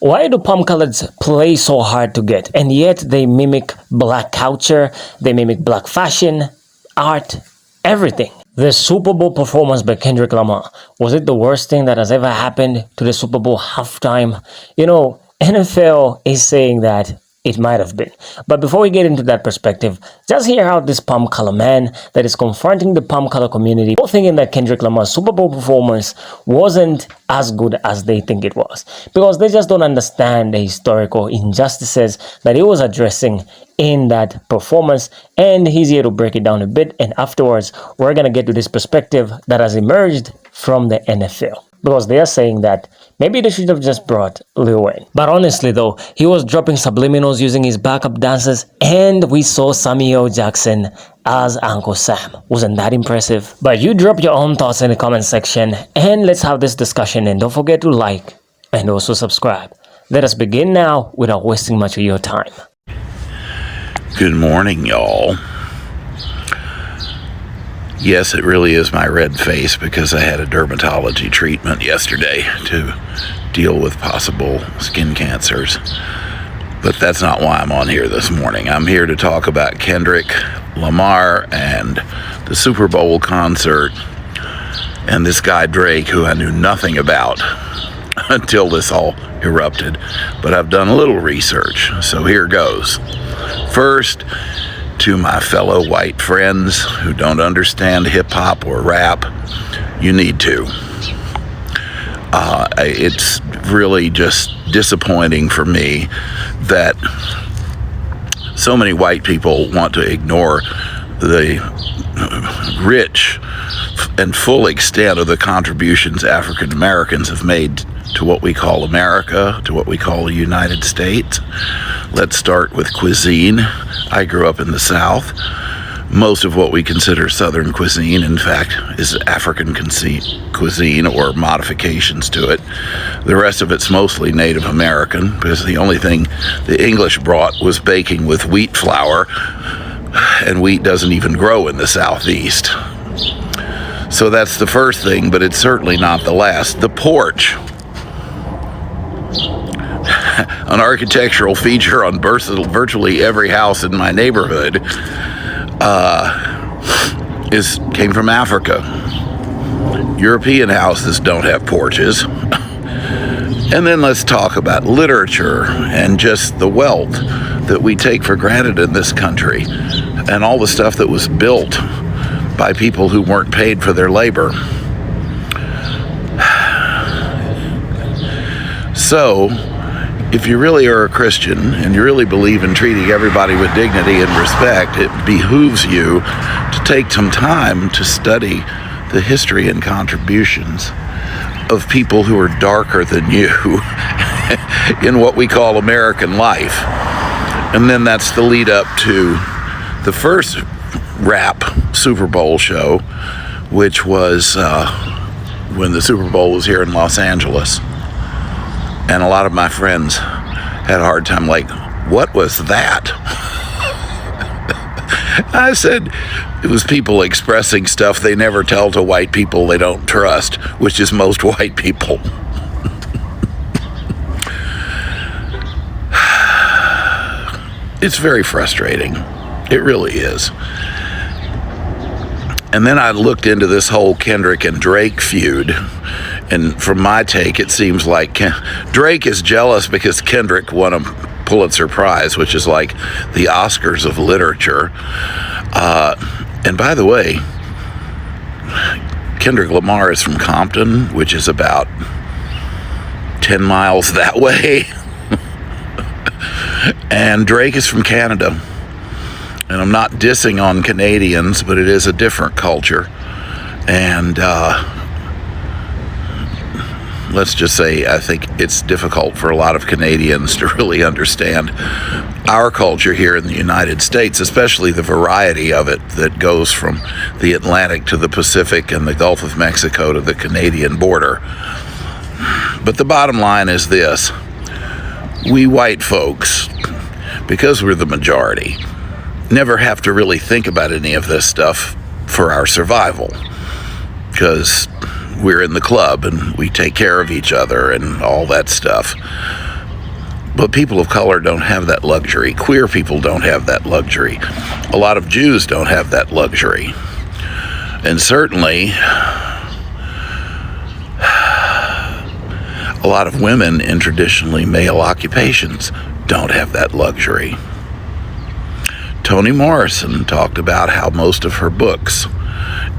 Why do palm coloreds play so hard to get, and yet they mimic black culture, they mimic black fashion, art, everything? The Super Bowl performance by Kendrick Lamar, was it the worst thing that has ever happened to the Super Bowl halftime? NFL is saying that it might have been. But before we get into that perspective, just hear out this palm color man that is confronting the palm color community, both thinking that Kendrick Lamar's Super Bowl performance wasn't as good as they think it was. Because they just don't understand the historical injustices that he was addressing in that performance, and he's here to break it down a bit, and afterwards we're going to get to this perspective that has emerged from the NFL. Because they are saying that maybe they should have just brought Lil Wayne. But honestly though, he was dropping subliminals using his backup dancers, and we saw Samuel Jackson as Uncle Sam. Wasn't that impressive? But you drop your own thoughts in the comment section, and let's have this discussion, and don't forget to like and also subscribe. Let us begin now without wasting much of your time. Good morning, y'all. Yes, it really is my red face because I had a dermatology treatment yesterday to deal with possible skin cancers. But that's not why I'm on here this morning. I'm here to talk about Kendrick Lamar and the Super Bowl concert and this guy Drake, who I knew nothing about until this all erupted. But I've done a little research, so here goes. First, to my fellow white friends who don't understand hip-hop or rap, you need to. It's really just disappointing for me that so many white people want to ignore the rich and full extent of the contributions African Americans have made to what we call America, to what we call the United States. Let's start with cuisine. I grew up in the South. Most of what we consider Southern cuisine, in fact, is African cuisine or modifications to it. The rest of it's mostly Native American, because the only thing the English brought was baking with wheat flour, and wheat doesn't even grow in the Southeast. So that's the first thing, but it's certainly not the last. The porch. An architectural feature on virtually every house in my neighborhood came from Africa. European houses don't have porches. And then let's talk about literature and just the wealth that we take for granted in this country, and all the stuff that was built by people who weren't paid for their labor. So, if you really are a Christian and you really believe in treating everybody with dignity and respect, it behooves you to take some time to study the history and contributions of people who are darker than you in what we call American life. And then that's the lead up to the first rap Super Bowl show, which was when the Super Bowl was here in Los Angeles. And a lot of my friends had a hard time, like, what was that? I said it was people expressing stuff they never tell to white people they don't trust, which is most white people. It's very frustrating. It really is. And then I looked into this whole Kendrick and Drake feud. And from my take, it seems like Drake is jealous because Kendrick won a Pulitzer Prize, which is like the Oscars of literature. And by the way, Kendrick Lamar is from Compton, which is about 10 miles that way. And Drake is from Canada. And I'm not dissing on Canadians, but it is a different culture. And let's just say I think it's difficult for a lot of Canadians to really understand our culture here in the United States, especially the variety of it that goes from the Atlantic to the Pacific and the Gulf of Mexico to the Canadian border. But the bottom line is this: we white folks, because we're the majority, never have to really think about any of this stuff for our survival, because we're in the club and we take care of each other and all that stuff. But people of color don't have that luxury. Queer people don't have that luxury. A lot of Jews don't have that luxury. And certainly, a lot of women in traditionally male occupations don't have that luxury. Toni Morrison talked about how most of her books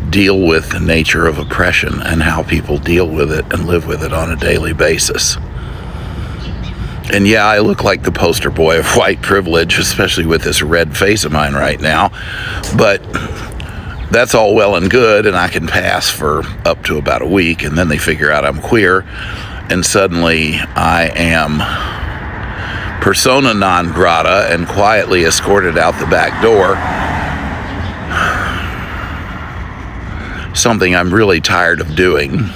deal with the nature of oppression and how people deal with it and live with it on a daily basis. And yeah, I look like the poster boy of white privilege, especially with this red face of mine right now. But that's all well and good, and I can pass for up to about a week, and then they figure out I'm queer, and suddenly I am persona non grata and quietly escorted out the back door. Something I'm really tired of doing.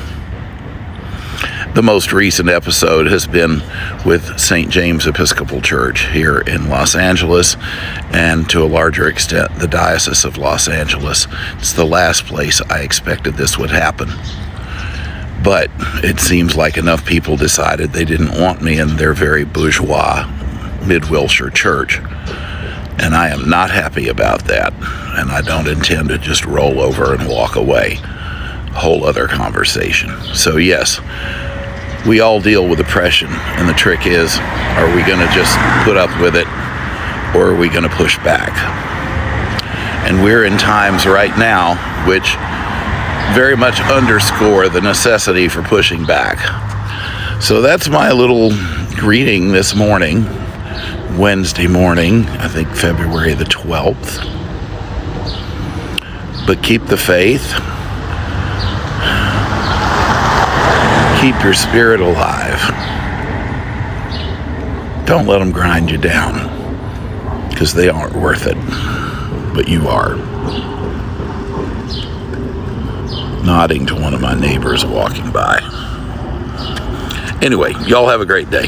The most recent episode has been with St. James Episcopal Church here in Los Angeles, and to a larger extent, the Diocese of Los Angeles. It's the last place I expected this would happen. But it seems like enough people decided they didn't want me in their very bourgeois Mid-Wilshire church. And I am not happy about that. And I don't intend to just roll over and walk away. Whole other conversation. So yes, we all deal with oppression, and the trick is, are we going to just put up with it, or are we going to push back? And we're in times right now which very much underscore the necessity for pushing back. So that's my little greeting this morning, Wednesday morning, I think February the 12th. But keep the faith. Keep your spirit alive. Don't let them grind you down, because they aren't worth it, but you are. Nodding to one of my neighbors walking by. Anyway, y'all have a great day.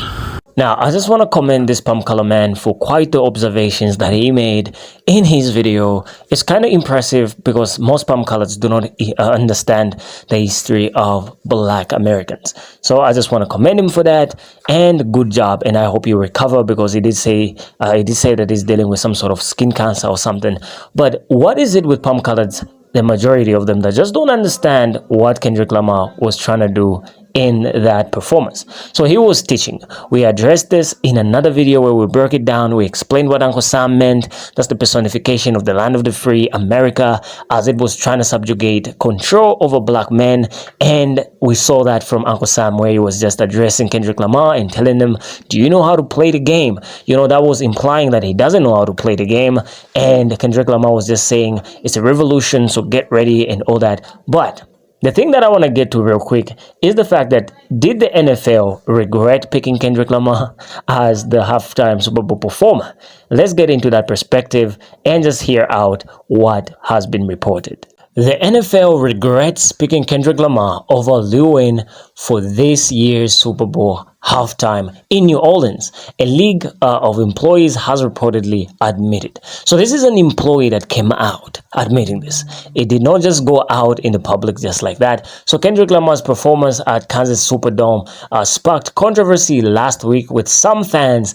Now, I just want to commend this Palm Color man for quite the observations that he made in his video. It's kind of impressive because most Palm Colors do not understand the history of Black Americans. So I just want to commend him for that, and good job. And I hope you recover, because he did say that he's dealing with some sort of skin cancer or something. But what is it with Palm Colors, the majority of them, that just don't understand what Kendrick Lamar was trying to do in that performance? So he was teaching. We addressed this in another video where we broke it down. We explained what Uncle Sam meant. That's the personification of the land of the free, America, as it was trying to subjugate control over Black men. And we saw that from Uncle Sam, where he was just addressing Kendrick Lamar and telling him, do you know how to play the game? You know, that was implying that he doesn't know how to play the game. And Kendrick Lamar was just saying, it's a revolution, so get ready and all that. But the thing that I want to get to real quick is the fact that, did the NFL regret picking Kendrick Lamar as the halftime Super Bowl performer? Let's get into that perspective and just hear out what has been reported. The NFL regrets picking Kendrick Lamar over Lil Wayne for this year's Super Bowl halftime in New Orleans. A league of employees has reportedly admitted. So this is an employee that came out admitting this. It did not just go out in the public just like that. So Kendrick Lamar's performance at Kansas Superdome sparked controversy last week, with some fans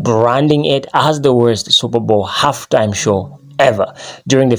branding it as the worst Super Bowl halftime show ever during the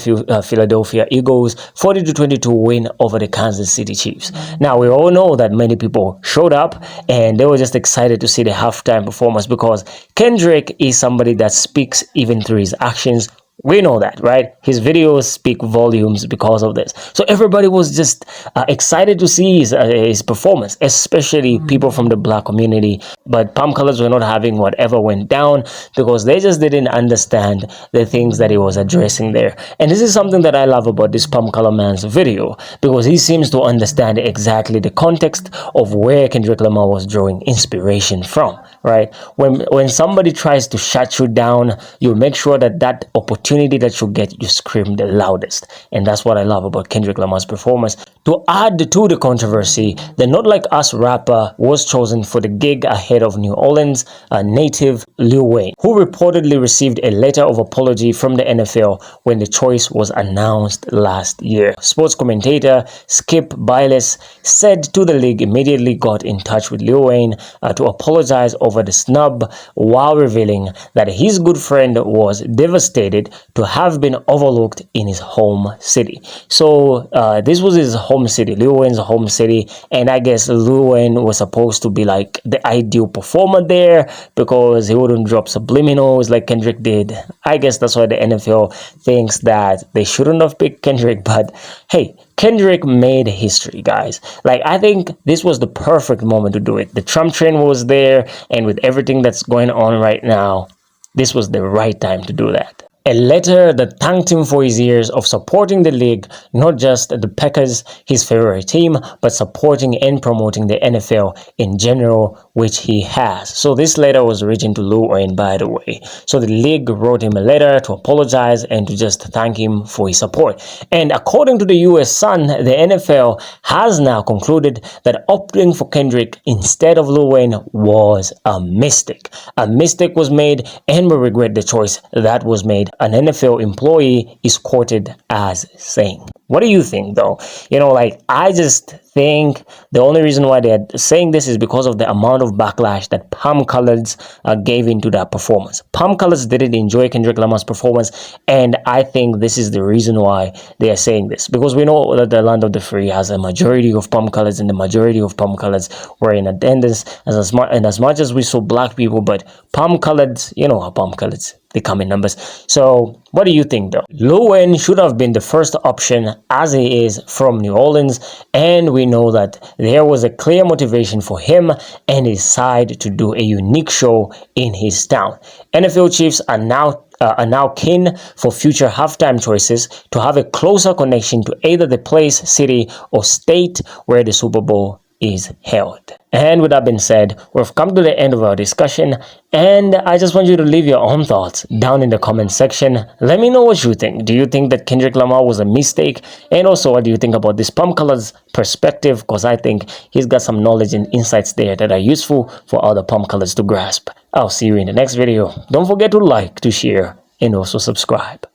Philadelphia Eagles 40-22 win over the Kansas City Chiefs. Now, we all know that many people showed up and they were just excited to see the halftime performance, because Kendrick is somebody that speaks even through his actions. We know that, right? His videos speak volumes because of this. So everybody was just excited to see his performance, especially people from the Black community. But Palm Colors were not having whatever went down, because they just didn't understand the things that he was addressing there. And this is something that I love about this Palm Color man's video, because he seems to understand exactly the context of where Kendrick Lamar was drawing inspiration from, right? When somebody tries to shut you down, you make sure that that opportunity opportunity that you get, you scream the loudest. And that's what I love about Kendrick Lamar's performance. To add to the controversy, the Not Like Us rapper was chosen for the gig ahead of New Orleans native Lil Wayne, who reportedly received a letter of apology from the NFL when the choice was announced last year. Sports commentator Skip Bayless said to the league immediately got in touch with Lil Wayne to apologize over the snub, while revealing that his good friend was devastated to have been overlooked in his home city. So this was his home city, Lil Wayne's home city, and I guess Lil Wayne was supposed to be like the ideal performer there because he wouldn't drop subliminals like Kendrick did. I guess that's why the NFL thinks that they shouldn't have picked Kendrick, but hey, Kendrick made history, guys. Like, I think this was the perfect moment to do it. The Trump train was there, and with everything that's going on right now, this was the right time to do that. A letter that thanked him for his years of supporting the league, not just the Packers, his favorite team, but supporting and promoting the NFL in general, which he has. So this letter was written to Lil Wayne, by the way. So the league wrote him a letter to apologize and to just thank him for his support. And according to the US Sun, the NFL has now concluded that opting for Kendrick instead of Lil Wayne was a mistake. A mistake was made, and we regret the choice that was made, an NFL employee is quoted as saying. What do you think, though? You know, like, I just think the only reason why they're saying this is because of the amount of backlash that Palm Colors gave into that performance. Palm Colors didn't enjoy Kendrick Lamar's performance, and I think this is the reason why they are saying this. Because we know that the Land of the Free has a majority of Palm Colors, and the majority of Palm Colors were in attendance. As much as we saw black people, but Palm Colors, you know how Palm Colors, they come in numbers. So what do you think, though? Lil Wayne should have been the first option, as he is from New Orleans, and we know that there was a clear motivation for him and his side to do a unique show in his town. NFL Chiefs are now keen for future halftime choices to have a closer connection to either the place, city, or state where the Super Bowl is held. And with that being said, we've come to the end of our discussion, and I just want you to leave your own thoughts down in the comment section. Let me know what you think. Do you think that Kendrick Lamar was a mistake? And also, what do you think about this Palm Colors perspective? Because I think he's got some knowledge and insights there that are useful for other Palm Colors to grasp. I'll see you in the next video. Don't forget to like, to share, and also subscribe.